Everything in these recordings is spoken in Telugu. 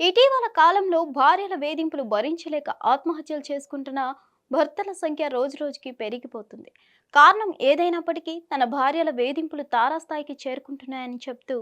ఇటీవల కాలంలో భార్యల వేధింపులు భరించలేక ఆత్మహత్యలు చేసుకుంటున్న భర్తల సంఖ్య రోజురోజుకి పెరిగిపోతుంది. కారణం ఏదైనప్పటికీ తన భార్యల వేధింపులు తారాస్థాయికి చేరుకుంటున్నాయని చెప్తూ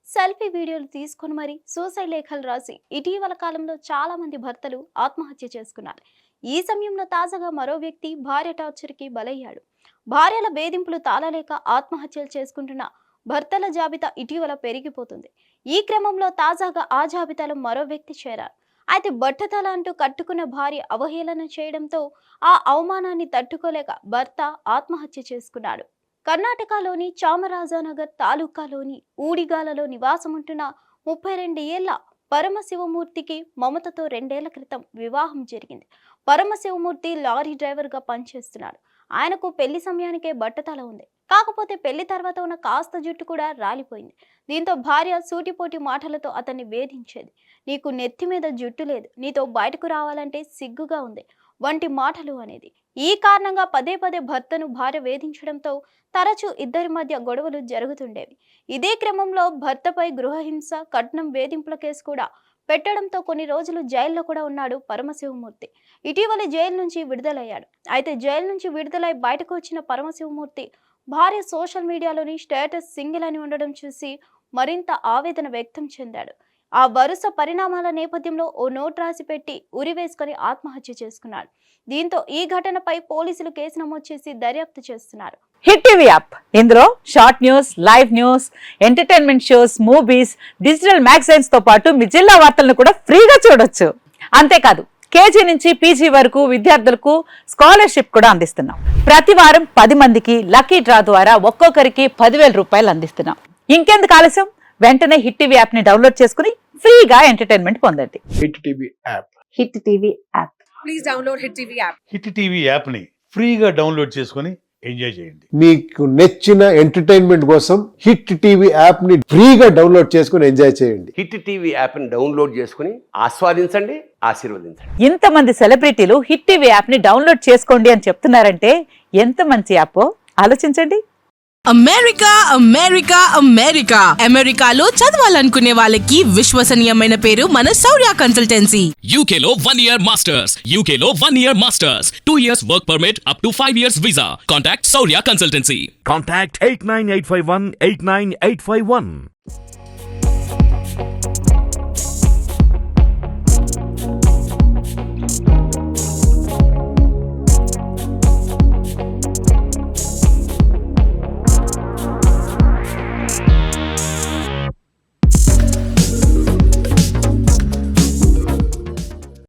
సెల్ఫీ వీడియోలు తీసుకొని మరీ సూసైడ్ లేఖలు రాసి ఇటీవల కాలంలో చాలా మంది భర్తలు ఆత్మహత్య చేసుకున్నారు. ఈ సమయంలో తాజాగా మరో వ్యక్తి భార్య టార్చర్కి బలయ్యాడు. భార్యల వేధింపులు తాళలేక ఆత్మహత్యలు చేసుకుంటున్న భర్తల జాబితా ఇటీవల పెరిగిపోతుంది. ఈ క్రమంలో తాజాగా ఆ జాబితాలో మరో వ్యక్తి చేరారు. అయితే బట్టతల అంటూ కట్టుకున్న భార్య అవహేళన చేయడంతో ఆ అవమానాన్ని తట్టుకోలేక భర్త ఆత్మహత్య చేసుకున్నాడు. కర్ణాటకలోని చామరాజనగర్ తాలూకాలోని ఊడిగాలలో నివాసముంటున్న 32 ఏళ్ల పరమశివమూర్తికి మమతతో 2 ఏళ్ల క్రితం వివాహం జరిగింది. పరమశివమూర్తి లారీ డ్రైవర్గా పనిచేస్తున్నాడు. ఆయనకు పెళ్లి సమయానికే బట్టతల ఉంది. కాకపోతే పెళ్లి తర్వాత ఉన్న కాస్త జుట్టు కూడా రాలిపోయింది. దీంతో భార్య సూటిపోటి మాటలతో అతన్ని వేధించేది. నీకు నెత్తి మీద జుట్టు లేదు, నీతో బయటకు రావాలంటే సిగ్గుగా ఉంది వంటి మాటలు అనేది. ఈ కారణంగా పదే పదే భర్తను భార్య వేధించడంతో తరచూ ఇద్దరి మధ్య గొడవలు జరుగుతుండేవి. ఇదే క్రమంలో భర్తపై గృహహింస, కట్నం వేధింపుల కేసు కూడా పెట్టడంతో కొన్ని రోజులు జైల్లో కూడా ఉన్నాడు పరమశివమూర్తి. ఇటీవల జైలు నుంచి విడుదలయ్యాడు. అయితే జైలు నుంచి విడుదలై బయటకు వచ్చిన పరమశివమూర్తి భార్య సోషల్ మీడియాలోని స్టేటస్ సింగిల్ అని ఉండడం చూసి మరింత ఆవేదన వ్యక్తం చెందాడు. ఆ వరుస పరిణామాల నేపథ్యంలో ఓ నోట్ రాసి పెట్టి ఉరివేసుకొని ఆత్మహత్య చేసుకున్నాడు. దీంతో ఈ ఘటనపై పోలీసులు కేసు నమోదు చేసి దర్యాప్తు చేస్తున్నారు. హిట్ టీవీ యాప్ ఇందులో short news, live news, entertainment shows, movies, digital magazines తో పాటు మీ జిల్లా వార్తలను కూడా ఫ్రీగా చూడొచ్చు. అంతేకాదు కేజీ నుంచి పీజీ వరకు విద్యార్థులకు స్కాలర్షిప్ కూడా అందిస్తున్నాం. ప్రతి వారం 10 మందికి లక్కీ డ్రా ద్వారా ఒక్కొక్కరికి 10,000 రూపాయలు అందిస్తున్నాం. ఇంకెందుకు ఆలస్యం, వెంటనే హిట్ టీవీ యాప్ ని డౌన్లోడ్ చేసుకుని ఫ్రీగా ఎంటర్టైన్మెంట్ పొందండి. Hit TV app. Hit TV app. Please download hit TV app. Hit TV app ని ఫ్రీగా డౌన్లోడ్ చేసుకొని ఎంజాయ్ చేయండి. మీకు నచ్చిన ఎంటర్టైన్మెంట్ కోసం హిట్ టీవీ యాప్ ని ఫ్రీగా డౌన్లోడ్ చేసుకొని ఎంజాయ్ చేయండి. హిట్ టీవీ యాప్ ని డౌన్లోడ్ చేసుకుని ఆస్వాదించండి, ఆశీర్వదించండి. ఇంతమంది సెలబ్రిటీలు హిట్ టీవీ యాప్ ని డౌన్లోడ్ చేసుకోండి అని చెప్తున్నారంటే ఎంత మంచి యాప్ ఆలోచించండి. అమెరికా అమెరికా అమెరికా అమెరికాలో చదవాలనుకునే వాళ్ళకి విశ్వసనీయమైన పేరు మన శౌర్య కన్సల్టెన్సీ. UK లో 1 year masters. UK లో 1 year masters. 2 years work permit up to 5 years visa. Contact Saurya Consultancy. Contact 89851 89851.